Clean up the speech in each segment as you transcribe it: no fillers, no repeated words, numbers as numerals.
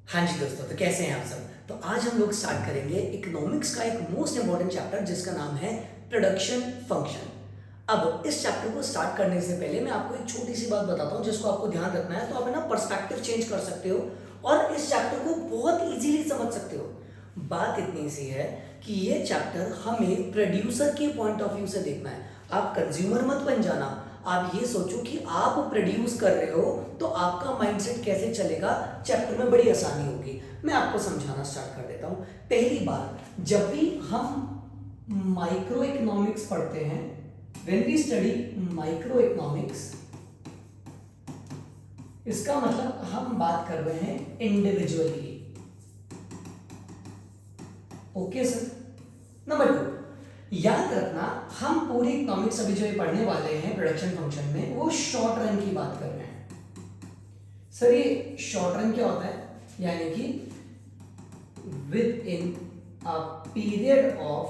हाँ जी दोस्तों, तो कैसे हैं आप सब। तो आज हम लोग स्टार्ट करेंगे इकोनॉमिक्स का एक मोस्ट इंपॉर्टेंट चैप्टर जिसका नाम है प्रोडक्शन फंक्शन। अब इस चैप्टर को स्टार्ट करने से पहले मैं आपको एक छोटी सी बात बताता हूँ जिसको आपको ध्यान रखना है, तो आप ना पर्सपेक्टिव चेंज कर सकते हो और इस चैप्टर को बहुत इजीली समझ सकते हो। बात इतनी सी है कि ये चैप्टर हमें प्रोड्यूसर के पॉइंट ऑफ व्यू से देखना है। आप कंज्यूमर मत बन जाना, आप ये सोचो कि आप प्रोड्यूस कर रहे हो तो आपका माइंडसेट कैसे चलेगा। चैप्टर में बड़ी आसानी होगी। मैं आपको समझाना स्टार्ट कर देता हूं। पहली बार, जब भी हम माइक्रो इकोनॉमिक्स पढ़ते हैं, when we study micro economics, इसका मतलब हम बात कर रहे हैं इंडिविजुअली। Okay sir. नंबर 2, याद रखना हम पूरी इकोनॉमिक्स अभी जो ये पढ़ने वाले हैं प्रोडक्शन फंक्शन में, वो शॉर्ट रन की बात कर रहे हैं। सर ये शॉर्ट रन क्या होता है? यानी कि with in a period of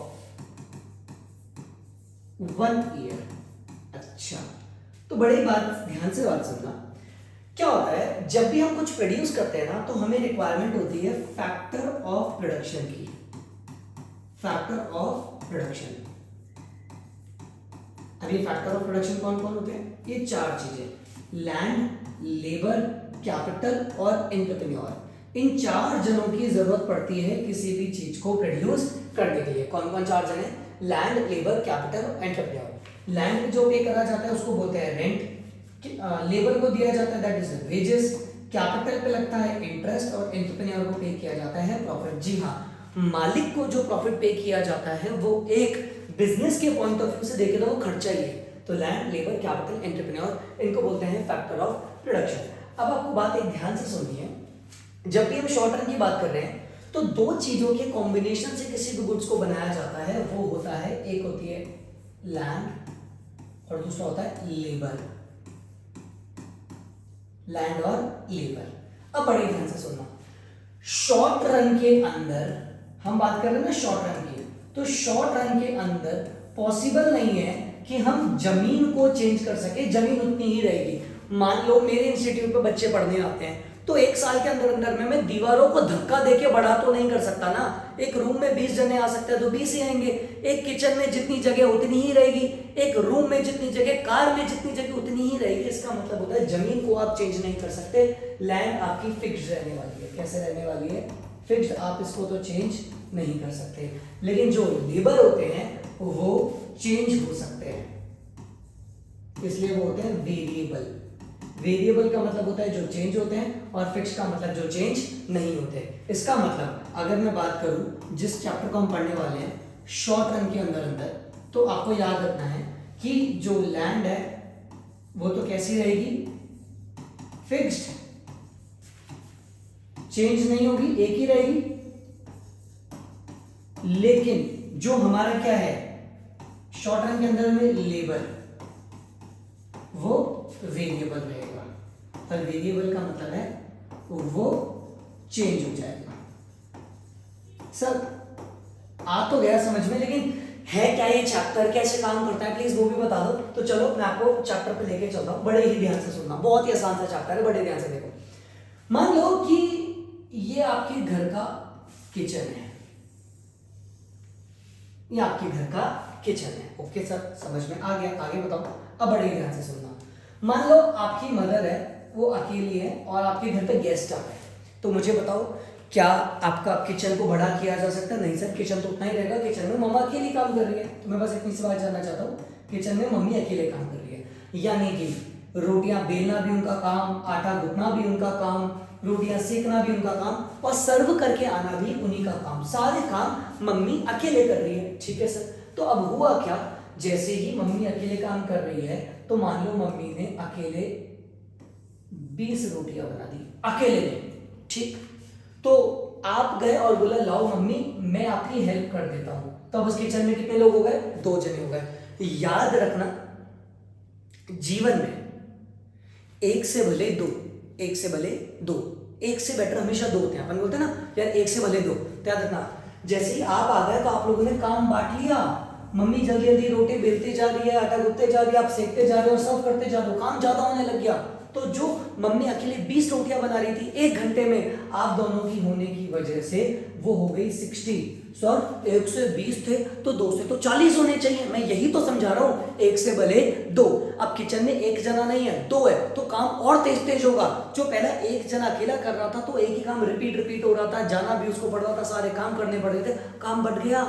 1 year. अच्छा, तो बड़ी बात, ध्यान से बात सुनना। क्या होता है, जब भी हम कुछ प्रोड्यूस करते हैं ना, तो हमें रिक्वायरमेंट होती है फैक्टर ऑफ प्रोडक्शन की। Factor of production. अब ये फैक्टर ऑफ प्रोडक्शन कौन कौन होते हैं? ये 4 चीजें, लैंड, लेबर, कैपिटल और एंटरप्रेन्योर। इन 4 जनों की जरूरत पड़ती है किसी भी चीज को प्रोड्यूस करने के लिए। कौन कौन 4 जन है? लैंड, लेबर, कैपिटल और एंटरप्रेन्योर। लैंड जो पे करा जाता है उसको बोलते हैं रेंट, लेबर को दिया जाता है दैट इज वेजेस, कैपिटल पे लगता है इंटरेस्ट और एंटरप्रेन्योर को पे किया जाता है प्रॉफिट। जी हाँ, मालिक को जो प्रॉफिट पे किया जाता है वो एक बिजनेस के पॉइंट ऑफ व्यू से देखे तो वो खर्चा ही है। तो लैंड, लेबर, कैपिटल, एंटरप्रेन्योर, इनको बोलते हैं फैक्टर ऑफ प्रोडक्शन। अब आपको बात एक ध्यान से सुननी है, जब भी हम शॉर्ट रन की बात कर रहे हैं तो 2 चीजों के कॉम्बिनेशन से किसी भी गुड्स को बनाया जाता है। वो होता है, एक होती है लैंड और दूसरा होता है लेबर। लैंड और लेबर। अब बड़े ध्यान से सुनना, शॉर्ट रन के अंदर हम बात कर रहे हैं ना शॉर्ट रन की, तो शॉर्ट रन के अंदर पॉसिबल नहीं है कि हम जमीन को चेंज कर सके। जमीन उतनी ही रहेगी। मान लो मेरे इंस्टीट्यूट पे बच्चे पढ़ने आते हैं, तो 1 साल के अंदर अंदर में मैं दीवारों को धक्का देके बड़ा तो नहीं कर सकता ना। एक रूम में 20 जने आ सकते हैं तो 20 ही आएंगे। एक किचन में जितनी जगह उतनी ही रहेगी, एक रूम में जितनी जगह, कार में जितनी जगह उतनी ही रहेगी। इसका मतलब होता है जमीन को आप चेंज नहीं कर सकते। लैंड आपकी फिक्स्ड रहने वाली है। कैसे रहने वाली है? फिक्स्ड। आप इसको तो चेंज नहीं कर सकते। लेकिन जो लेबर होते हैं वो चेंज हो सकते हैं, इसलिए वो होते हैं वेरिएबल। वेरिएबल का मतलब होता है जो चेंज होते हैं, और फिक्स का मतलब जो चेंज नहीं होते। इसका मतलब अगर मैं बात करूं जिस चैप्टर को हम पढ़ने वाले हैं शॉर्ट रन के अंदर अंदर, तो आपको याद रखना है कि जो लैंड है वो तो कैसी रहेगी? फिक्स्ड, चेंज नहीं होगी, एक ही रहेगी। लेकिन जो हमारा क्या है शॉर्ट रन के अंदर में लेबर, वो वेरिएबल रहेगा। और वेरिएबल का मतलब है वो चेंज हो जाएगा। सर आ तो गया समझ में, लेकिन है क्या ये चैप्टर, कैसे काम करता है, प्लीज वो भी बता दो। तो चलो मैं आपको चैप्टर पे लेके चलता हूं। बड़े ही ध्यान से सुनना, बहुत ही आसान सा चैप्टर है, बड़े ध्यान से देखो। मान लो कि ये आपके घर का किचन है, ये आपके घर का किचन है। ओके सर, समझ में आ गया, आगे बताओ। अब बड़े ध्यान से सुनना। मान लो आपकी मदर है, वो अकेली है और आपके घर पे गेस्ट आ गए, तो मुझे बताओ क्या आपका किचन को बड़ा किया जा सकता है? नहीं सर, किचन तो उतना ही रहेगा। किचन में मम्मा अकेली काम कर रही है। तो मैं बस इतनी सी बात जानना चाहता हूँ, किचन में मम्मी अकेले काम कर रही है, यानी कि रोटियां बेलना भी उनका काम, आटा गूंथना भी उनका काम, रोटियां सेकना भी उनका काम, और सर्व करके आना भी उन्हीं का काम। सारे काम मम्मी अकेले कर रही है। ठीक है सर। तो अब हुआ क्या, जैसे ही मम्मी अकेले काम कर रही है, तो मान लो मम्मी ने अकेले 20 रोटियां बना दी, अकेले ने। ठीक, तो आप गए और बोला लाओ मम्मी मैं आपकी हेल्प कर देता हूं। तो अब उस किचन में कितने लोग हो गए? 2 जने हो गए। याद रखना, जीवन में 1 से भले 2, 1 से भले 2, 1 से बेटर हमेशा 2 होते हैं। अपन बोलते हैं ना यार 1 से भले 2। तो याद रखना, जैसे ही आप आ गए तो आप लोगों ने काम बांट लिया। मम्मी जल्दी जल्दी रोटी बेलती जा रही है, आटा गूंथते जा रही है, आप सेकते जा रहे हो, सर्व करते जा रहे हो, काम ज्यादा होने लग गया। तो जो मम्मी अकेले 20 रोटियां बना रही थी 1 घंटे में, आप दोनों की होने की वजह से वो हो गई 60। सर 1 से 20 थे तो 2 से तो 40 होने चाहिए। मैं यही तो समझा रहा हूँ, 1 से भले 2। अब किचन में 1 जना नहीं है, 2 है, तो काम और तेज तेज होगा। जो पहला 1 जना अकेला कर रहा था तो एक ही काम रिपीट हो रहा था, जाना भी उसको पड़ रहा था, सारे काम करने पड़ रहे थे, काम बढ़ गया,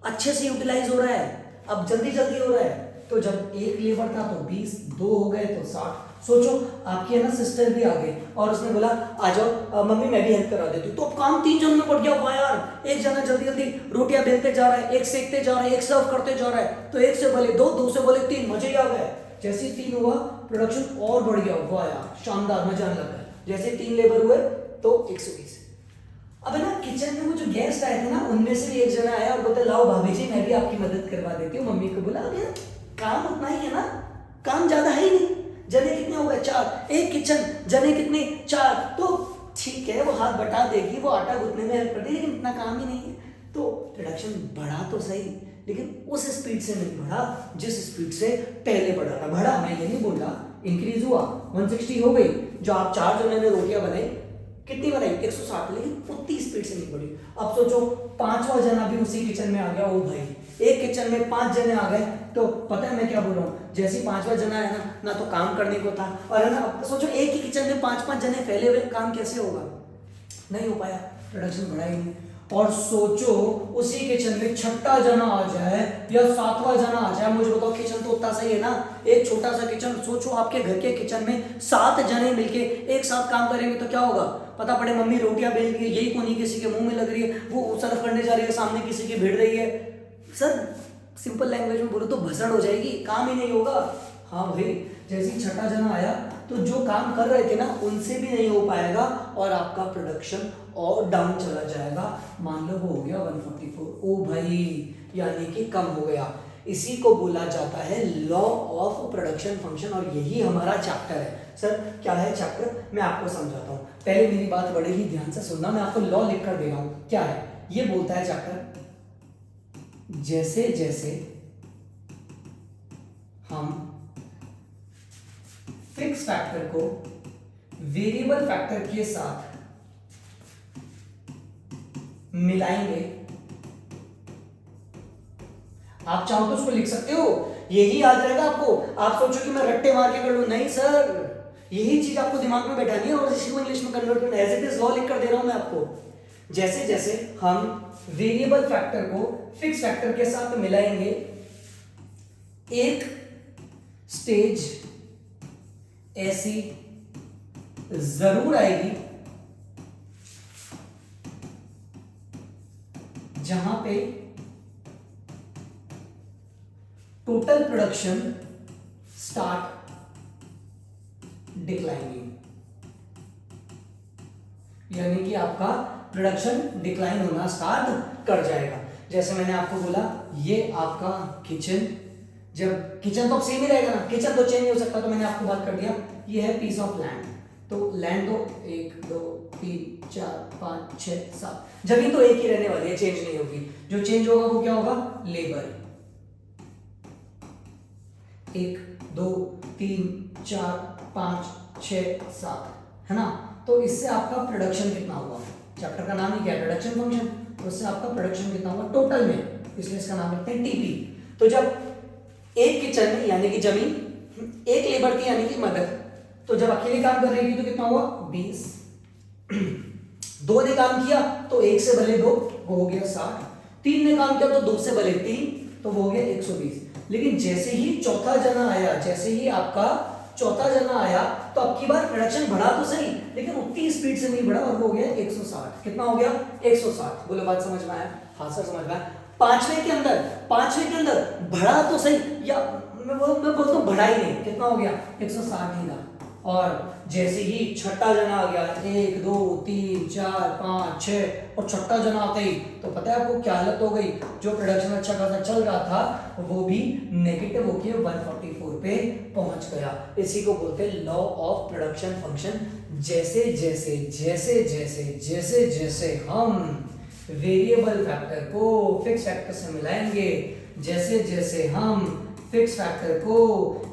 अच्छे से यूटिलाइज हो रहा है, अब जल्दी जल्दी हो रहा है। तो जब 1 लेबर था तो 20, 2 हो गए तो 60। सोचो आपकी है ना सिस्टर भी आ गई और उसने बोला आ जाओ मम्मी मैं भी हेल्प करा देती हूँ, तो अब काम 3 जनों में पड़ गया। वाह यार, 1 जना जल्दी जल्दी रोटियां बेलते जा रहा है, 1 सेकते जा रहा है, 1 सर्व करते जा रहा है, तो 1 से भले 2, 2 से भले 3, मजे ही आ गए। जैसे ही 3 हुआ प्रोडक्शन और बढ़ गया। वाह यार शानदार, मजा आने लगा। जैसे 3 लेबर हुए तो 120। अब है ना किचन में वो जो गेस्ट आए थे ना, उनमें से भी 1 जना आया और बोलते लाओ भाभी जी मैं भी आपकी मदद करवा देती हूँ। मम्मी को बोला अरे काम उतना ही है ना, काम ज्यादा है ही नहीं, जने कितने हो गए 4, 1 किचन, जने कितने 4, तो ठीक है वो हाथ बटा देगी, वो आटा गूंथने में हेल्प कर देगी, लेकिन इतना काम ही नहीं है। तो प्रोडक्शन बढ़ा तो सही, लेकिन उस स्पीड से नहीं बढ़ा जिस स्पीड से पहले बढ़ा था। बढ़ा, मैं ये नहीं बोल रहा, इंक्रीज हुआ, 160 हो गई। जो आप 4 जने ने रोटियां बनाई, कितनी बनाई 160, लेकिन उतनी स्पीड से नहीं बढ़ी। अब सोचो 5वां जना भी उसी किचन में आ गया। ओ भाई, एक किचन में 5 जने आ गए, तो पता है मैं क्या बोल रहा हूँ, जैसे ही 5वां जना है ना तो काम करने को था, और है ना अब सोचो एक ही किचन में 5-5 जने फैले हुए, काम कैसे होगा, नहीं हो पाया, प्रोडक्शन बढ़ा ही नहीं। और सोचो उसी किचन में 6ठा जना आ जाए या 7वां जना आ जाए, मुझे बताओ किचन तो उतना सही है ना, एक छोटा सा किचन। सोचो आपके घर के किचन में 7 जने मिलके एक साथ काम करेंगे तो क्या होगा, पता पड़े मम्मी रोटियां बेल रही है, यही कोनी किसी के मुंह में लग रही है, वो सर्व करने जा रही है, सामने किसी की भिड़ रही है, सर सिंपल लैंग्वेज में बोलो तो भसड़ हो जाएगी, काम ही नहीं होगा। हाँ भाई, जैसे ही 6ठा जना आया तो जो काम कर रहे थे ना उनसे भी नहीं हो पाएगा और आपका प्रोडक्शन और डाउन चला जाएगा। मान लो वो हो गया 144, ओ भाई यानी कि कम हो गया। इसी को बोला जाता है लॉ ऑफ प्रोडक्शन फंक्शन, और यही हमारा चैप्टर है। सर क्या है चैप्टर, मैं आपको समझाता हूँ, पहले मेरी बात बड़े ही ध्यान से सुनना, मैं आपको लॉ लिख कर दे रहा हूँ। क्या है ये बोलता है चैप्टर, जैसे जैसे हम फिक्स फैक्टर को वेरिएबल फैक्टर के साथ मिलाएंगे, आप चाहो तो उसको लिख सकते हो, यही याद रहेगा आपको। आप सोचो कि मैं रट्टे मार के कर लूं, नहीं सर, यही चीज आपको दिमाग में बैठानी है और इसी को इंग्लिश में कन्वर्ट करना है। एज इट इज लॉ लिख कर दे रहा हूं मैं आपको। जैसे जैसे हम वेरिएबल फैक्टर को फिक्स फैक्टर के साथ मिलाएंगे, एक स्टेज ऐसी जरूर आएगी जहां पे टोटल प्रोडक्शन स्टार्ट डिक्लाइनिंग, यानी कि आपका प्रोडक्शन डिक्लाइन होना स्टार्ट कर जाएगा। जैसे मैंने आपको बोला ये आपका किचन, जब किचन तो सेम ही रहेगा ना, किचन तो चेंज नहीं हो सकता, तो मैंने आपको बात कर दिया ये है पीस ऑफ लैंड, तो लैंड तो 1 2 3 4 5 6 7 जमीन तो एक ही रहने वाली है, चेंज नहीं होगी। जो चेंज होगा वो क्या होगा, लेबर। 1 2 3 4 5 6 7 है ना, तो इससे आपका प्रोडक्शन कितना हुआ, चैप्टर का नाम ही क्या है, प्रोडक्शन फंक्शन, तो इससे आपका प्रोडक्शन कितना हुआ टोटल में, इसलिए इसका नाम रखते हैं टीपी। तो जब एक किचन में यानी कि जमीन, एक लेबर की यानी कि मदर, तो जब अकेले काम कर रही थी तो कितना हुआ 20, 2 ने काम किया तो 1 से भले 2 वो हो गया 60, 3 ने काम किया तो 2 से भले 3 तो वो हो गया 120। लेकिन जैसे ही चौथा जना आया, जैसे ही आपका चौथा जना आया तो अब की बार प्रोडक्शन बढ़ा तो सही, लेकिन उतनी स्पीड से नहीं बढ़ा और वो हो गया 160। कितना हो गया 160, बोलो बात समझ में आया, हाँ सर समझ में आया। पांचवें के अंदर बढ़ा तो सही, या मैं बोलता हूँ बढ़ा ही नहीं, कितना हो गया 160 ही था। और जैसे ही 6ठा जना आ गया, 1 2 3 4 5 6 और 6ठा जना आते ही तो पता है आपको क्या हालत हो गई, जो प्रोडक्शन अच्छा खासा चल रहा था वो भी नेगेटिव होके 144 पे पहुंच गया। इसी को बोलते हैं लॉ ऑफ प्रोडक्शन फंक्शन। जैसे जैसे जैसे जैसे जैसे जैसे हम वेरिएबल फैक्टर को फिक्स फैक्टर से मिलाएंगे, जैसे जैसे हम फिक्स फैक्टर को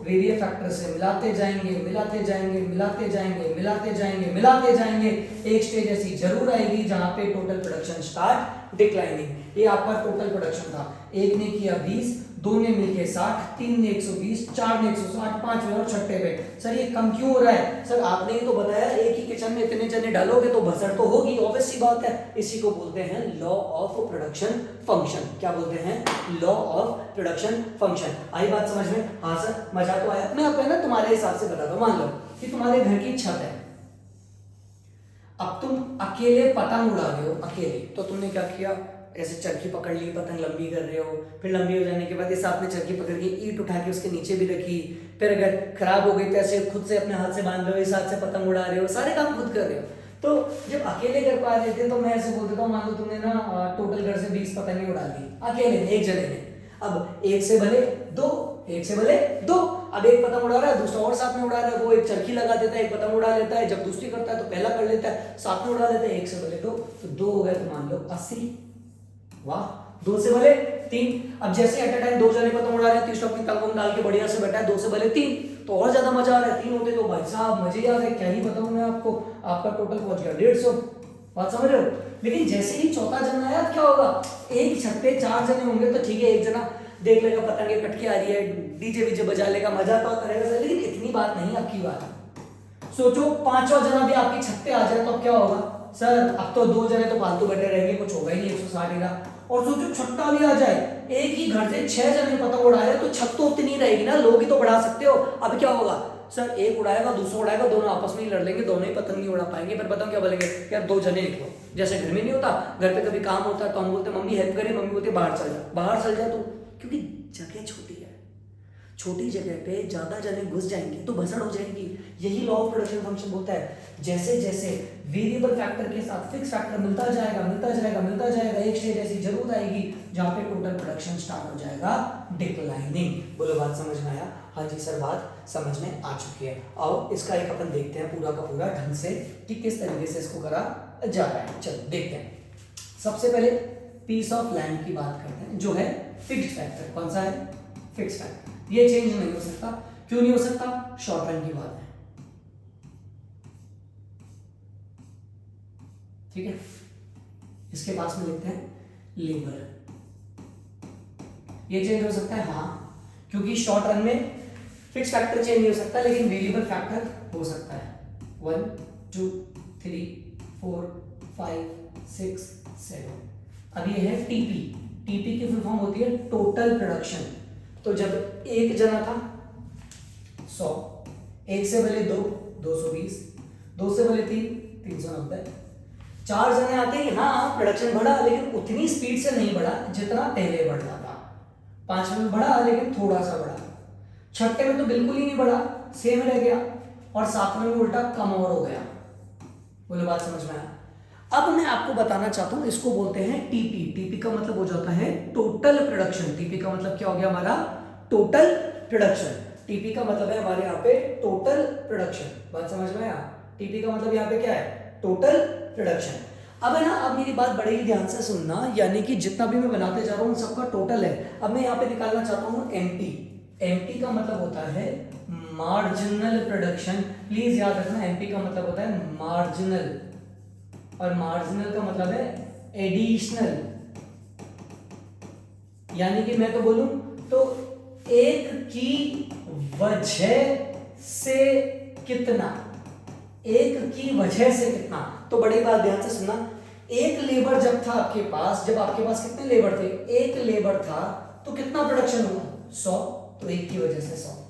वेरिएबल फैक्टर से मिलाते जाएंगे मिलाते जाएंगे मिलाते जाएंगे मिलाते जाएंगे मिलाते जाएंगे, एक स्टेज ऐसी जरूर आएगी जहां पे टोटल प्रोडक्शन स्टार्ट डिक्लाइनिंग। ये आपका टोटल प्रोडक्शन था, एक ने किया 20, दो ने मिलके 60, तीन ने 120, चार ने 160, पांच में और छठे पे। सर ये कम क्यों हो रहा है? सर आपने ही तो बताया एक ही किचन में इतने जने डालोगे तो भसड़ तो होगी, ऑब्वियस सी बात है। इसी को बोलते हैं लॉ ऑफ प्रोडक्शन फंक्शन। क्या बोलते हैं? Law of production function. आई बात समझ में? हाँ सर, मजा तो आया। मैं आपको ना तुम्हारे हिसाब से बताता हूं। मान लो कि तुम्हारे घर की छत है, अब तुम अकेले पतंग उड़ा रहे हो अकेले, तो तुमने क्या किया? ऐसे चरखी पकड़ ली, पतंग लंबी कर रहे हो, फिर लंबी हो जाने के बाद इस हाथ में चरखी पकड़ के ईंट उठा के उसके नीचे भी रखी, फिर अगर खराब हो गई तो ऐसे खुद से अपने हाथ से बांध रहे हो, इस हाथ से पतंग उड़ा रहे हो, सारे काम खुद कर रहे हो। तो जब अकेले कर पा रहे थे तो मैं ऐसे बोल देता हूँ, मान लो तुमने ना टोटल घर से 20 पतंगे उड़ा ली अकेले एक जने ने। अब एक से भले दो, एक से भले दो, अब एक पतंग उड़ा रहा है, दूसरा और साथ में उड़ा रहा है, वो एक चरखी लगा देता है, एक पतंग उड़ा लेता है, जब दूसरी करता है तो पहला कर लेता है, साथ में उड़ा लेता है। एक से भले दो, तो दो हो गए तो मान लो 80। वाह, दो से भले तीन। अब जैसे एट अ टाइम दो जने पतंग उड़ा रहे हैं, तीसरा अपनी तलवम डाल के बढ़िया से बैठा है, दो से भले तीन, तो और ज्यादा मजा आ रहा है। तीन होते तो भाई साहब मजे आ रहे, क्या ही बताऊं मैं आपको, आपका टोटल पहुंच गया 150। बात समझ रहे हो? लेकिन जैसे ही चौथा जना आया, क्या होगा? एक छत पे 4 जने होंगे तो ठीक है, एक जना देख लेगा पतंगे कट के आ रही है, डीजे वीजे बजा लेगा, मजा तो आता रहेगा, लेकिन इतनी बात नहीं आपकी बात। सोचो पांचवा जना भी आपकी छत पे आ जाए तो अब क्या होगा? सर अब तो दो जने तो फालतू बैठे रहेंगे, कुछ होगा ही नहीं, 160 ही रहा। और सोचो छठा भी आ जाए, एक ही घर से 6 जने पतंग उड़ा रहे तो छत तो उतनी रहेगी ना, लोग ही तो बढ़ा सकते हो। अब क्या होगा? सर एक उड़ाएगा दूसरा उड़ाएगा, दोनों आपस में ही लड़ लेंगे, दोनों ही पतंग नहीं उड़ा पाएंगे। पर बताओ क्या बोलेंगे? यार दो जने निकलो। जैसे घर में नहीं होता, घर पे कभी काम होता है तो हम बोलते मम्मी हेल्प करे, मम्मी बोलती बाहर चल जा, बाहर चल जा तू, क्योंकि जगह छोटी है, छोटी जगह पे ज्यादा जने घुस जाएंगे तो भसड़ हो जाएंगी। यही लॉ ऑफ प्रोडक्शन फंक्शन बोलता है, जैसे जैसे वेरिएबल फैक्टर के साथ फिक्स फैक्टर मिलता जाएगा मिलता जाएगा मिलता जाएगा, एक स्टेज ऐसी जरूर आएगी जहां पे टोटल प्रोडक्शन स्टार्ट हो जाएगा डिक्लाइनिंग। बोलो बात समझ में आया? हाँ जी सर, बात समझ में आ चुकी है। आओ इसका एक अपन देखते हैं पूरा का पूरा ढंग से कि किस तरीके से इसको करा जा रहा है। चलो देखते हैं। सबसे पहले पीस ऑफ लैंड की बात करते हैं, जो है फिक्स्ड फैक्टर। कौन सा है? Fixed factor. ये चेंज नहीं हो सकता। क्यों नहीं हो सकता? शॉर्ट रन की बात है, ठीक है। इसके पास में लिखते हैं लेबर। ये चेंज हो सकता है, हाँ, क्योंकि शॉर्ट रन में फिक्स फैक्टर चेंज नहीं हो सकता, लेकिन वेरिएबल फैक्टर हो सकता है। 1 2 3 4 5 6 7। अब ये है टीपी। टीपी की फुल फॉर्म होती है टोटल प्रोडक्शन। तो जब एक जना था 100, एक से भले दो 220, दो से भले तीन 390, 4 जने आते ही हाँ प्रोडक्शन बढ़ा, लेकिन उतनी स्पीड से नहीं बढ़ा जितना पहले बढ़ रहा था। 5 में बढ़ा लेकिन थोड़ा सा बढ़ा, छठे में तो बिल्कुल ही नहीं बढ़ा, सेम रह गया, और 7वें में उल्टा कम और हो गया। बोलो बात समझ में आया? अब मैं आपको बताना चाहता हूं, इसको बोलते हैं टीपी। टीपी का मतलब हो जाता है टोटल प्रोडक्शन। टीपी का मतलब क्या हो गया हमारा? Total production. टीपी का मतलब है हमारे यहाँ पे टोटल प्रोडक्शन। बात समझ में आया? टीपी का मतलब यहाँ पे क्या है? Total production. अब है ना, अब मेरी बात बड़े ही ध्यान से सुनना, यानी कि जितना भी मैं बनाते जा रहा हूँ सबका टोटल है। अब मैं यहाँ पे निकालना चाहता हूँ एमटी। एमटी का मतलब होता है मार्जिनल प्रोडक्शन। प्लीज याद रखना, एमटी का मतलब होता है मार्जिनल, और मार्जिनल का मतलब है एडिशनल। यानी कि मैं तो बोलूं तो एक की वजह से कितना, एक की वजह से कितना। तो बड़ी बात ध्यान से सुनना, एक लेबर जब था आपके पास, जब आपके पास कितने लेबर थे? एक लेबर था तो कितना प्रोडक्शन हुआ? 100, तो एक की वजह से 100।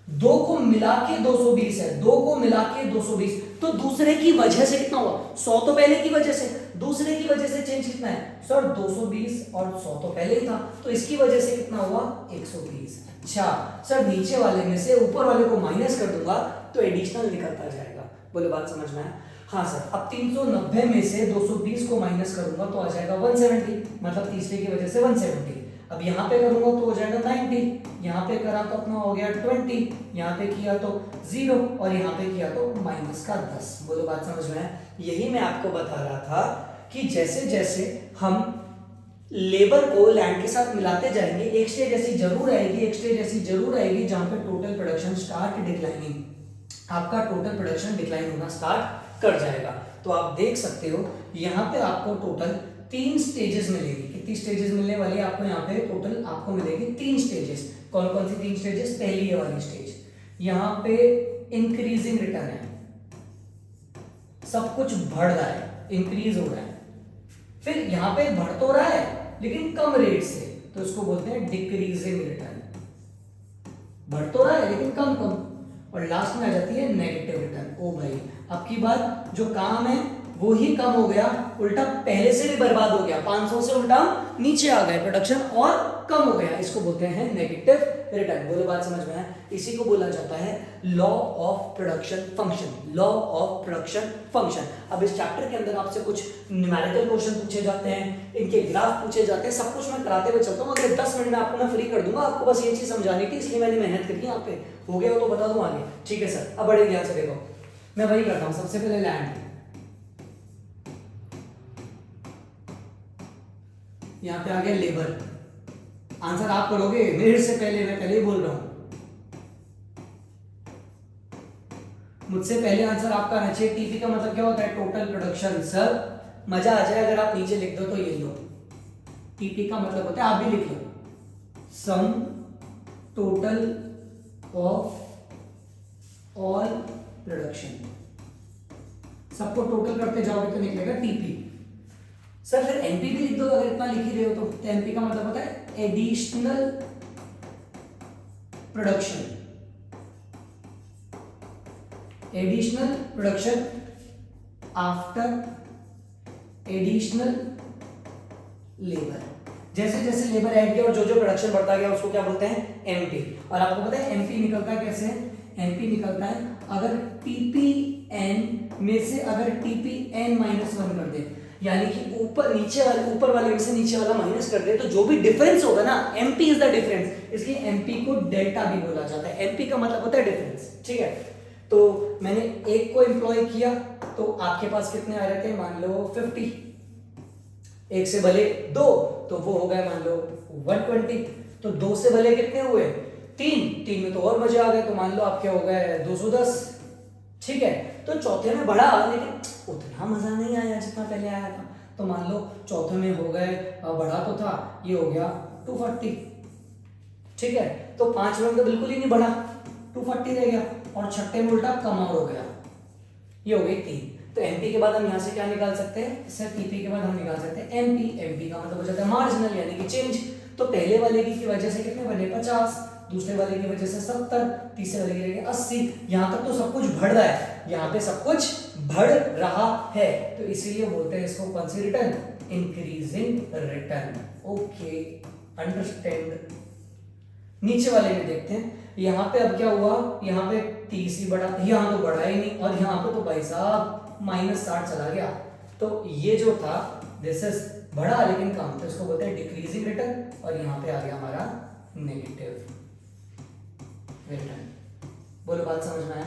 दो को मिला के 220 है, दो को मिला के 220, तो दूसरे की वजह से कितना हुआ? 100 तो पहले की वजह से, दूसरे की वजह से चेंज कितना है? सर 220 और 100 तो पहले ही था, तो इसकी वजह से कितना हुआ? 120। अच्छा सर, नीचे वाले में से ऊपर वाले को माइनस कर दूंगा तो एडिशनल निकलता जाएगा। बोलो बात समझ में आया? हाँ सर। अब 390 में से 220 को माइनस करूंगा तो आ जाएगा 170, मतलब तीसरे की वजह से 170। अब यहाँ पे करूंगा तो हो जाएगा 90, यहाँ पे करा तो अपना हो गया 20, यहाँ पे किया तो 0, और यहाँ पे किया तो माइनस का 10। बोलो बात समझ में आया? यही मैं आपको बता रहा था कि जैसे जैसे हम लेबर को लैंड के साथ मिलाते जाएंगे, एक स्टेज ऐसी जरूर आएगी, एक स्टेज ऐसी जरूर आएगी जहां पे टोटल प्रोडक्शन स्टार्ट डिक्लाइनिंग, आपका टोटल प्रोडक्शन डिक्लाइन होना स्टार्ट कर जाएगा। तो आप देख सकते हो यहाँ पे आपको टोटल 3 स्टेजेस मिलेगी। कितनी स्टेजेस मिलने वाली है आपको? यहाँ पे टोटल आपको मिलेगी 3 स्टेजेस। कौन कौन सी 3 स्टेजेस? पहली ये वाली स्टेज, यहाँ पे इंक्रीजिंग रिटर्न है, सब कुछ बढ़ रहा है, इंक्रीज हो रहा है। फिर यहाँ पे बढ़ तो रहा है लेकिन कम रेट से, तो इसको बोलते हैं डिक्रीजिंग रिटर्न। बढ़ तो रहा है लेकिन कम कम। और लास्ट में आ जाती है नेगेटिव रिटर्न। ओ भाई, आपकी बात जो काम है वो ही कम हो गया, उल्टा पहले से भी बर्बाद हो गया, 500 से उल्टा नीचे आ गए प्रोडक्शन और कम हो गया, इसको बोलते हैं नेगेटिव रिटर्न। बोलो बात समझ में है? इसी को बोला जाता है law of production function, law of production function. अब इस चैप्टर के अंदर आपसे कुछ न्यूमेरिकल क्वेश्चन पूछे जाते हैं, इनके ग्राफ पूछे जाते हैं, सब कुछ मैं कराते हुए चलता हूँ। अगले 10 मिनट में आपको मैं फ्री कर दूंगा, आपको बस ये चीज समझानी थी, इसलिए मैंने मेहनत करी यहाँ पे। हो गया हो तो बता दूं आगे, ठीक है सर? अब बड़े ध्यान से देखो, मैं वही करता हूँ। सबसे पहले लैंड, यहाँ पे आ गया लेबर। आंसर आप करोगे मेरे से पहले, मैं पहले ही बोल रहा हूं, मुझसे पहले आंसर आपका आना चाहिए। टीपी का मतलब क्या होता है? Total production. सर मजा आ जाए अगर आप नीचे लिख दो तो ये लो, टीपी का मतलब होता है, आप भी लिख लो, sum total of all production. सबको टोटल करते जाओगे तो निकलेगा टीपी। सर फिर एमपी भी लिख दो अगर इतना लिख ही रहे हो तो। एमपी का मतलब होता है additional production, additional production after additional labour. जैसे जैसे लेबर ऐड किया और जो जो प्रोडक्शन बढ़ता गया उसको क्या बोलते हैं? एमपी। और आपको पता है एमपी निकलता है कैसे? एमपी निकलता है अगर टीपीएन में से अगर टीपीएन -1 कर दे, यानी कि ऊपर नीचे वाले, ऊपर वाले में से नीचे वाला माइनस कर दे, तो जो भी डिफरेंस होगा ना, एमपी इज द डिफरेंस, इसलिए एमपी को डेल्टा भी बोला जाता है। एमपी का मतलब होता है डिफरेंस, ठीक है? तो मैंने एक को एम्प्लॉय किया तो आपके पास कितने आ रहे थे? मान लो 50, एक से भले 2 तो वो हो गया मान लो 120, तो 2 से भले कितने हुए? 3 में तो और मजे आ गए, तो मान लो आपके हो गए 210, ठीक है? तो चौथे में बढ़ा लेकिन उतना मजा नहीं आया जितना पहले आया था, तो मान लो चौथे में हो गए, बढ़ा तो था, ये हो गया 240, ठीक है? तो 5 में तो बिल्कुल ही नहीं बढ़ा, 240 रह गया, और छठे में उल्टा कम और हो गया, ये हो गई 3। तो एमपी के बाद हम यहाँ से क्या निकाल सकते हैं? सर टीपी के बाद हम निकाल सकते हैं एमपी। एमपी का मतलब हो जाता है मार्जिनल, यानी कि चेंज। तो पहले वाले की वजह से कितने बने? 50, दूसरे वाले की वजह से 70, तीसरे वाले की वजह से 80। यहाँ तक तो सब कुछ बढ़ रहा है, यहाँ पे सब कुछ बढ़ रहा है, तो इसीलिए बोलते हैं इसको कौन सी return? Increasing return. Okay, understand. नीचे वाले में देखते हैं, यहाँ पे अब क्या हुआ? यहाँ पे 30 ही बढ़ा, यहाँ तो बढ़ा ही नहीं, और यहाँ पे तो भाई साहब -60 चला गया। तो ये जो था दिस इज बढ़ा लेकिन कम, तो इसको बोलते हैं डिक्रीजिंग रिटर्न, और यहाँ पे आ गया हमारा नेगेटिव रिटर्न। बोलो बात समझ में आया?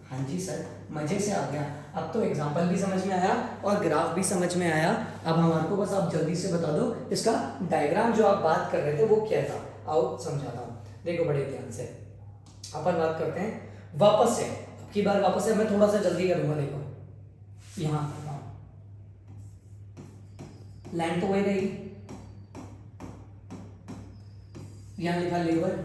हाँ जी सर, मजे से आ गया। अब तो एग्जाम्पल भी समझ में आया और ग्राफ भी समझ में आया। अब हमारे को बस आप जल्दी से बता दो इसका डायग्राम जो आप बात कर रहे थे वो क्या था। आओ समझाता हूँ, देखो बड़े ध्यान से। अपन बात करते हैं वापस से, अब की बार वापस से मैं थोड़ा सा जल्दी करूंगा। देखो यहाँ लाइन तो वही रहेगी, यहां लिखा लेबर,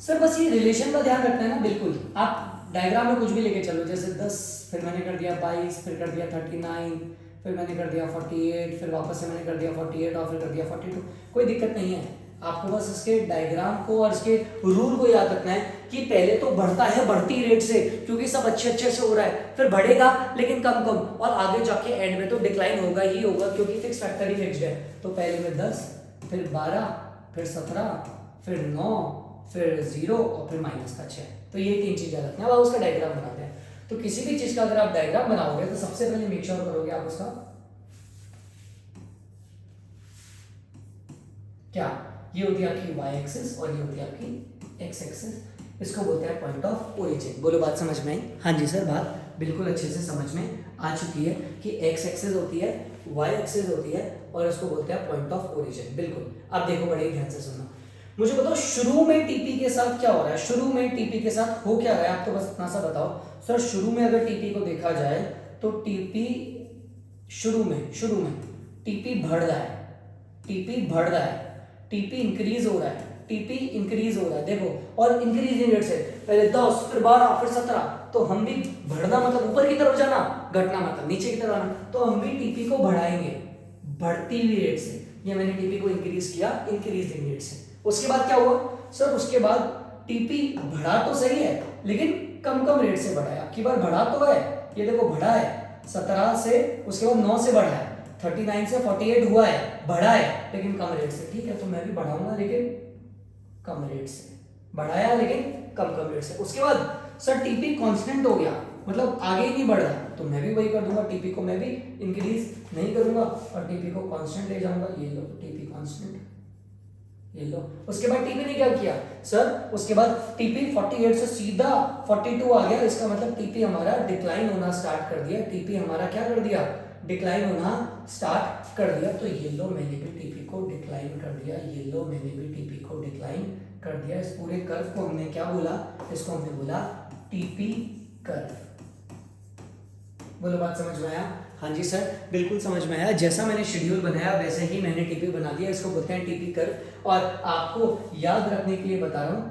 सर बस ये रिलेशन का ध्यान रखना है ना। बिल्कुल आप डायग्राम में कुछ भी लेके चलो, जैसे 10, फिर मैंने कर दिया 22, फिर कर दिया 39, फिर मैंने कर दिया 48, फिर वापस से मैंने कर दिया 48 और फिर कर दिया 42, कोई दिक्कत नहीं है। आपको बस इसके डायग्राम को और इसके रूल को याद रखना है कि पहले तो बढ़ता है बढ़ती रेट से, क्योंकि सब अच्छे से हो रहा है, फिर बढ़ेगा लेकिन कम कम, और आगे जाके एंड में तो डिक्लाइन होगा ही होगा, क्योंकि फिक्स फैक्टर ही फिक्स्ड है। तो पहले में 10, फिर 12, फिर 17, फिर 9, फिर 0 और फिर -6। तो ये 3 चीजें रखना है। अब उसका डायग्राम बनाते हैं। तो किसी भी चीज का अगर आप डायग्राम बनाओगे तो सबसे पहले मेक श्योर करोगे आप उसका क्या, ये होती है आपकी y एक्सिस और ये होती है आपकी x एक्सिस। इसको बोलते हैं पॉइंट ऑफ ओरिजिन। बोलो बात समझ में आई? हाँ जी सर, बात बिल्कुल अच्छे से समझ में आ चुकी है कि एक्स एक्सिस होती है, वाई एक्सिस होती है और इसको बोलते हैं पॉइंट ऑफ ओरिजिन। बिल्कुल। अब देखो बड़े ध्यान से सुनना, मुझे बताओ शुरू में टीपी के साथ क्या हो रहा है, शुरू में टीपी के साथ हो क्या रहा है, आप तो बस इतना सा बताओ सर। शुरू में अगर टीपी को देखा जाए तो टीपी शुरू में टीपी बढ़ रहा है, टीपी बढ़ रहा है, टीपी इंक्रीज हो रहा है, टीपी इंक्रीज हो रहा है। देखो, और इंक्रीजिंग रेट से पहले 10 फिर 12 फिर 17, तो हम भी बढ़ना मतलब ऊपर की तरफ जाना, घटना मतलब नीचे की तरफ आना, तो हम भी टीपी को बढ़ाएंगे बढ़ती हुई रेट से। ये मैंने टीपी को इंक्रीज किया इंक्रीजिंग रेट से। उसके बाद क्या हुआ सर, उसके बाद टीपी बढ़ा तो सही है लेकिन कम कम रेट से बढ़ा है। अब की बार बढ़ा तो है, ये देखो बढ़ा है 17 से, उसके बाद 9 से बढ़ा है, 39 से 48 हुआ है, बढ़ा है लेकिन कम रेट से। ठीक है, तो मैं भी बढ़ाऊंगा लेकिन कम रेट से, बढ़ाया लेकिन कम रेट से। उसके बाद सर टीपी कांस्टेंट हो गया, मतलब आगे ही नहीं बढ़ रहा, तो मैं भी वही कर दूंगा, टीपी को मैं भी इंक्रीज नहीं करूंगा और टीपी को कांस्टेंट ले जाऊंगा। ये लो टीपी कांस्टेंट, ये लो। उसके बाद टीपी ने क्या किया सर, उसके बाद टीपी 48 से सीधा 42 आ गया, इसका मतलब टीपी हमारा डिक्लाइन होना स्टार्ट कर दिया। टीपी हमारा क्या कर दिया, डिक्लाइन होना स्टार्ट कर दिया। तो ये लो मैंने भी टीपी को डिक्लाइन कर दिया, ये लो मैंने भी टीपी को डिक्लाइन कर दिया। इस पूरे कर्व को हमने क्या बोला, इसको हमने बोला टीपी कर्व। बोलो बात समझ में आया? हाँ जी सर, बिल्कुल समझ में आया। जैसा मैंने शेड्यूल बनाया वैसे ही मैंने टीपी बना दिया, इसको बोलते हैं टीपी कर्व। और आपको याद रखने के लिए बता रहा हूं,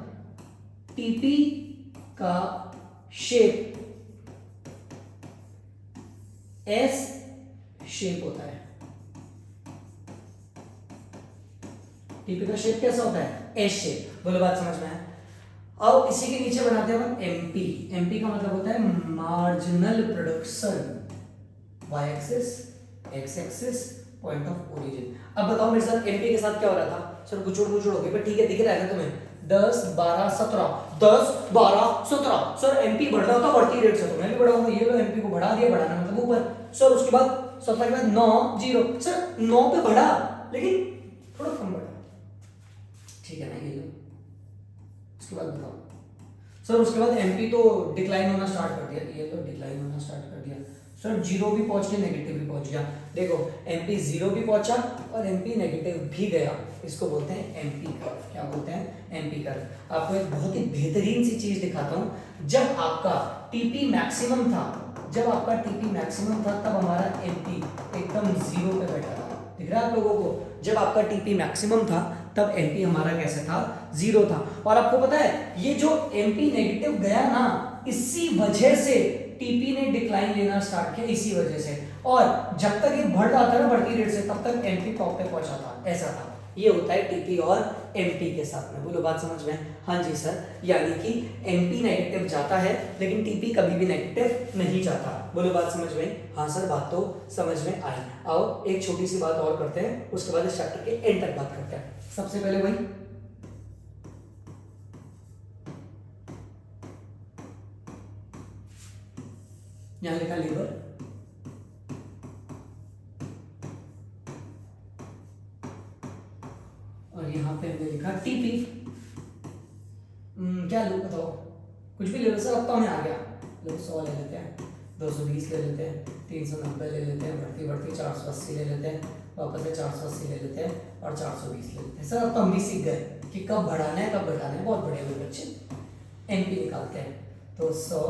टीपी का शेप एस शेप होता है। टीपी का शेप कैसा होता है, एस शेप। बोलो बात समझ में आया? अब इसी के नीचे बनाते हैं हम एमपी। एमपी का मतलब होता है marginal production, Y axis, X axis, point of origin. अब बताओ मेरे साथ एमपी के साथ क्या हो रहा था सर, गुचुड़ हो गई, पर ठीक है दिख रहा है तुम्हें 10 12 17 10 12 17। सर एमपी बढ़ रहा था बढ़ती रेट से, तो मैं भी बढ़ाऊंगा। ये लो एमपी को बढ़ा दिया, बढ़ाना मतलब ऊपर। सर उसके बाद 17 के बाद 9 0, सर 9 पे बढ़ा लेकिन थोड़ा कम बढ़ा, ठीक है ना। ये लो उसके बाद बताओ सर, उसके बाद एमपी तो डिक्लाइन होना स्टार्ट कर दिया, ये तो डिक्लाइन होना स्टार्ट कर दिया। सर जीरो भी पहुंच के नेगेटिव भी पहुंच गया। देखो एमपी जीरो भी पहुंचा और एमपी नेगेटिव भी गया, इसको बोलते हैं एमपी कर्व। क्या बोलते हैं, एमपी कर्व। आपको एक बहुत ही बेहतरीन सी चीज दिखाता हूं। जब आपका टीपी मैक्सिमम था, जब आपका टीपी मैक्सिमम था, तब हमारा एमपी एकदम जीरो पे बैठा था। दिख रहा है आप लोगों को? जब आपका टीपी मैक्सिमम था तब एमपी हमारा कैसे था, जीरो था। और आपको पता है ये जो एमपी नेगेटिव गया ना, इसी वजह से टीपी ने डिक्लाइन लेना स्टार्ट किया, इसी वजह से। और जब तक ये बढ़ रहा था ना बढ़ती रेट से, तब तक एमपी टॉप पे पहुंचा था, ऐसा था। ये होता है टीपी और एमपी के साथ में। बोलो बात समझ में? हाँ जी सर, यानी कि एमपी नेगेटिव जाता है लेकिन टीपी कभी भी नेगेटिव नहीं जाता। बोलो बात समझ में? हाँ सर, बात तो समझ में आई। आओ एक छोटी सी बात और करते हैं, उसके बाद इस चैप्टर के एंड तक बात करते हैं। सबसे पहले वही यहां लिखा लेबर, और यहां पे हमने लिखा टीपी। क्या लो बताओ, कुछ भी ले लो सर, अब तो हमें आ गया। लो 100 ले लेते हैं, 220 ले लेते हैं, 390 ले लेते हैं, बढ़ती बढ़ती 480 ले लेते हैं, वापस से 480 ले लेते हैं और 420 ले लेते हैं। सर अब तो हम भी सीख गए कि कब बढ़ाना है कब घटाना है। बहुत बढ़िया मेरे बच्चे। एमपी निकालते हैं तो 100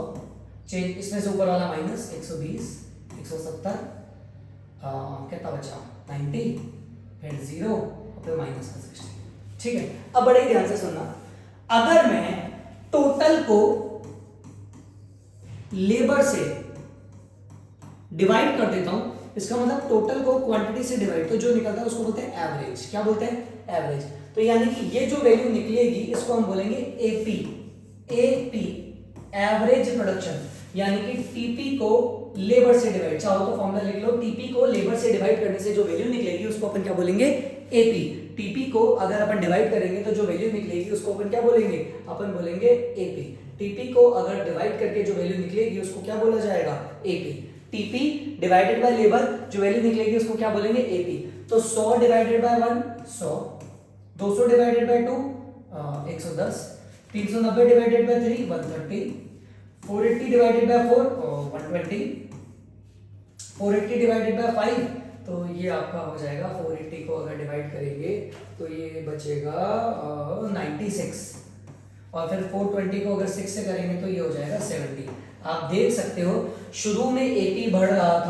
चेंज, इसमें से ऊपर वाला माइनस 120 170, कितना बचा 90, फिर 0 फिर माइनस का 60। ठीक है, अब बड़े ध्यान से सुनना। अगर मैं टोटल को लेबर से डिवाइड कर देता हूं, इसका मतलब टोटल को क्वांटिटी से डिवाइड, तो जो निकलता है उसको बोलते हैं एवरेज। क्या बोलते हैं, एवरेज। तो यानी कि ये जो वैल्यू निकलेगी इसको हम बोलेंगे एपी। एपी एवरेज प्रोडक्शन, यानी कि टीपी को लेबर से डिवाइड, चाहो तो फॉर्मूला लिख लो, टीपी को लेबर से डिवाइड करने से जो वैल्यू निकलेगी उसको अपन क्या बोलेंगे, एपी। टीपी को अगर अपन डिवाइड करेंगे तो जो वैल्यू निकलेगी उसको अपन क्या बोलेंगे, अपन बोलेंगे एपी। टीपी को अगर डिवाइड करके जो वैल्यू निकलेगी उसको क्या बोला जाएगा, AP. TP divided by labour, जो वैल्यू निकलेगी उसको क्या बोलेंगे, एपी। तो 100 divided by 1 100, 200 divided by 2 110, 390 divided by 3 130, 480 divided by 4 120, 480 divided by 5 तो ये आपका हो जाएगा 480 को अगर डिवाइड करेंगे तो ये बचेगा 96 और फिर 420 को अगर 6 से करेंगे तो ये हो जाएगा 70। आप देख सकते हो शुरू में एपी बढ़ रहा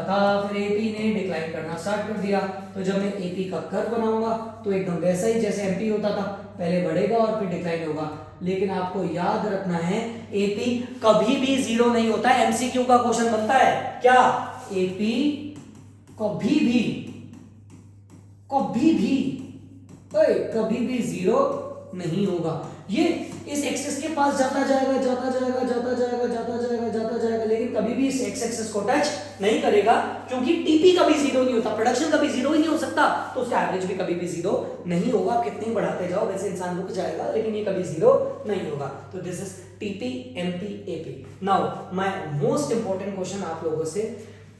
था, फिर एपी ने डिक्लाइन करना स्टार्ट कर दिया। तो जब मैं एपी का कर्व बनाऊंगा तो एकदम वैसा ही जैसे एमपी होता था, पहले बढ़ेगा और फिर डिक्लाइन होगा। लेकिन आपको याद रखना है एपी कभी भी जीरो नहीं होता है। एमसीक्यू का क्वेश्चन बनता है क्या, एपी कभी भी जीरो नहीं होगा। ये इस एक्सिस के पास जाता जाएगा, लेकिन कभी भी इस एक्स एक्सिस को टच नहीं करेगा, क्योंकि टीपी कभी जीरो नहीं होता, प्रोडक्शन कभी जीरो ही नहीं हो सकता, तो उसका एवरेज भी कभी भी जीरो नहीं होगा। आप कितने बढ़ाते जाओ वैसे इंसान रुक जाएगा, लेकिन ये कभी जीरो नहीं होगा। तो this is TP MP AP. Now my most important question आप लोगों से,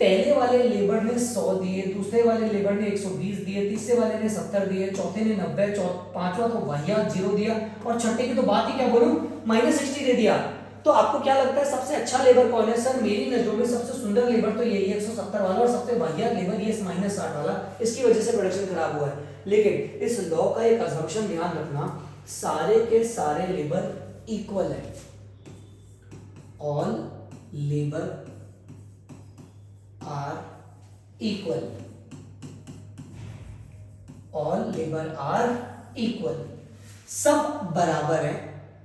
पहले वाले लेबर ने 100 दिए, दूसरे वाले लेबर ने 120 दिए, तीसरे वाले ने 70 दिए, चौथे ने 90, पांचवा तो वाहियात 0 दिया, और छठे की तो बात ही क्या बोलूं, -60 दे दिया। तो आपको क्या लगता है सबसे अच्छा लेबर कौन है? सर मेरी नजरों में सबसे सुंदर लेबर तो यही है 170 वाला, और सबसे वाहियात लेबर ये -60 वाला, इसकी वजह से प्रोडक्शन खराब हुआ है। लेकिन इस लॉ का एक अजम्पशन ध्यान रखना, सारे के सारे लेबर इक्वल है, all labour are equal, all labour are equal, सब बराबर है।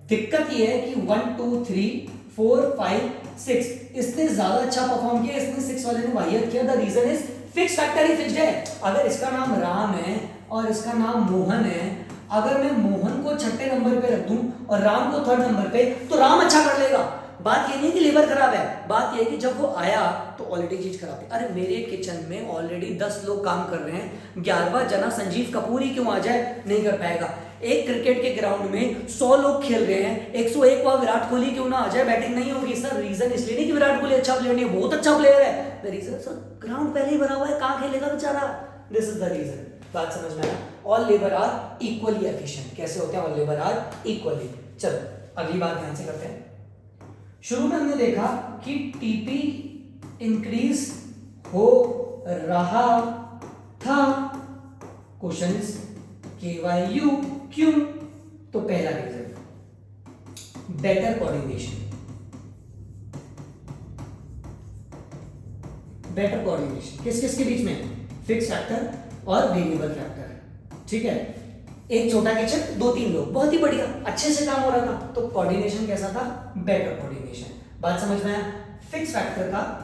दिक्कत यह है कि 1 2 3 4 5 6 इसने ज्यादा अच्छा परफॉर्म किया, इसने 6 वाले ने वाहियत किया। The reason is fix factor ही फिक्स्ड है। अगर इसका नाम राम है और इसका नाम मोहन है, अगर मैं मोहन को छठे नंबर पे रख दूं और राम को थर्ड नंबर पे, तो राम अच्छा कर लेगा। बात ये नहीं कि लेबर खराब है, बात ये है कि जब वो आया तो ऑलरेडी चीज खराब थी। अरे मेरे किचन में ऑलरेडी 10 लोग काम कर रहे हैं, 11वां जना संजीव कपूर ही क्यों आ जाए, नहीं कर पाएगा। एक क्रिकेट के ग्राउंड में 100 लोग खेल रहे हैं, 101वां विराट कोहली क्यों ना आ जाए, बैटिंग नहीं होगी। सर रीजन इसलिए नहीं कि विराट कोहली अच्छा प्लेयर नहीं है, बहुत अच्छा प्लेयर है। द रीजन सर ग्राउंड पहले ही भरा हुआ है, कहां खेलेगा बेचारा, दिस इज द रीजन। बात समझ में आया? All labour are equally efficient. कैसे होते हैं ऑल लेबर आर इक्वली? चलो अगली बात ध्यान से करते हैं। शुरू में हमने देखा कि टीपी इंक्रीज हो रहा था, क्वेश्चन इज KYU क्यों? तो पहला reason better coordination, better coordination किस किस के बीच में, फिक्स फैक्टर और वेरिएबल फैक्टर। ठीक है, एक छोटा किचन 2-3 लोग, बहुत ही बढ़िया, अच्छे से काम हो रहा था, तो कोऑर्डिनेशन कैसा था, बेटर कोऑर्डिनेशन। बात समझ में आया? फिक्स फैक्टर का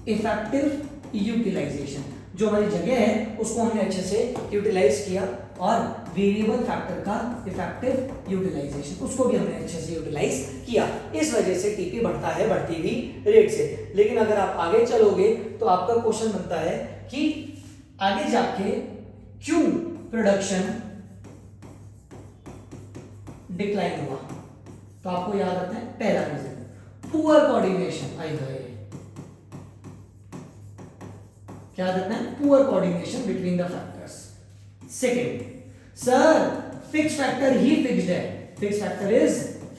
इफेक्टिव यूटिलाइजेशन, जो हमारी जगह है उसको हमने अच्छे से यूटिलाइज किया, और वेरिएबल फैक्टर का इफेक्टिव यूटिलाइजेशन, उसको भी हमने अच्छे से यूटिलाइज किया। इस वजह से टीपी बढ़ता है बढ़ती हुई रेट से। लेकिन अगर आप आगे चलोगे तो आपका क्वेश्चन बनता है कि आगे जाके क्यों प्रोडक्शन डिक्लाइन हुआ? तो आपको याद रखना है पहला रीजन पुअर कोऑर्डिनेशन। आई गए, क्या रखना है, poor coordination between the factors. Second, sir fix factor ही फिक्स्ड है, fix factor is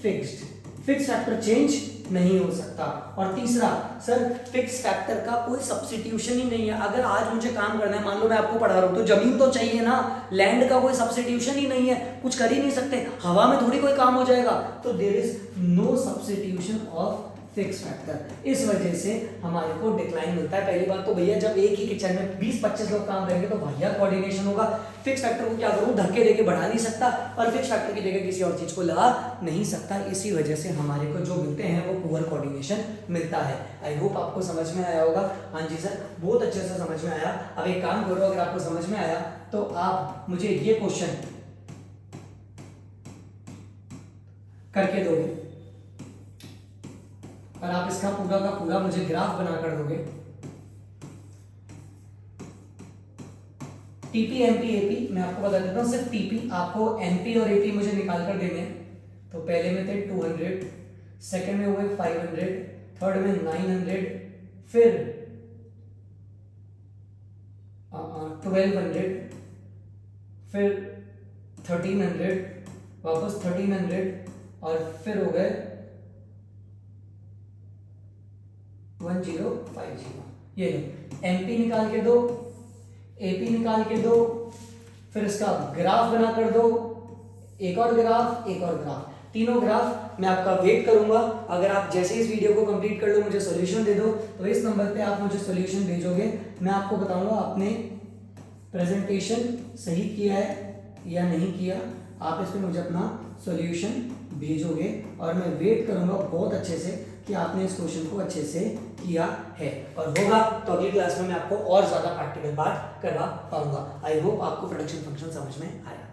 fixed, fix factor change नहीं हो सकता। और तीसरा, सर फिक्स फैक्टर का कोई सब्स्टिट्यूशन ही नहीं है। अगर आज मुझे काम करना है, मान लो मैं आपको पढ़ा रहा हूं, तो जमीन तो चाहिए ना, लैंड का कोई सब्स्टिट्यूशन ही नहीं है, कुछ कर ही नहीं सकते, हवा में थोड़ी कोई काम हो जाएगा। तो there is no substitution of fix factor. इस वजह से हमारे को डिक्लाइन मिलता है। पहली बात तो भैया, जब एक ही किचन में 20-25 लोग काम करेंगे तो भैया कोऑर्डिनेशन होगा। फिक्स फैक्टर को क्या करूं, धक्के देके बढ़ा नहीं सकता, और फिक्स फैक्टर की जगह किसी और चीज को लगा नहीं सकता। इसी वजह से हमारे को जो मिलते हैं वो पुअर कोऑर्डिनेशन मिलता है। आई होप आपको समझ में आया होगा। हाँ जी सर, बहुत अच्छे से समझ में आया। अब एक काम करो, अगर आपको समझ में आया तो आप मुझे ये क्वेश्चन करके दोगे, और आप इसका पूरा का पूरा मुझे ग्राफ बना कर दोगे। टीपी एमपी एपी मैं आपको बता देता हूं, सिर्फ टीपी, आपको एमपी और एपी मुझे निकाल कर देने हैं। तो पहले में थे 200, सेकंड में हुए 500, थर्ड में 900, फिर 1200, फिर 1300, वापस 1300 और फिर हो गए 1050। ये लो, एमपी निकाल के दो, एपी निकाल के दो, फिर इसका ग्राफ बना कर दो, एक और ग्राफ, एक और ग्राफ, तीनों ग्राफ मैं आपका वेट करूंगा। अगर आप जैसे इस वीडियो को कंप्लीट कर लो, मुझे सॉल्यूशन दे दो, तो इस नंबर पे आप मुझे सॉल्यूशन भेजोगे, मैं आपको बताऊंगा आपने प्रेजेंटेशन सही किया है या नहीं किया। आप इस पे मुझे अपना सॉल्यूशन भेजोगे और मैं वेट करूंगा बहुत अच्छे से कि आपने इस क्वेश्चन को अच्छे से किया है, और होगा तो अगली क्लास में मैं आपको और ज्यादा प्रैक्टिकल पार्ट करवा पाऊंगा। आई होप आपको प्रोडक्शन फंक्शन समझ में आया।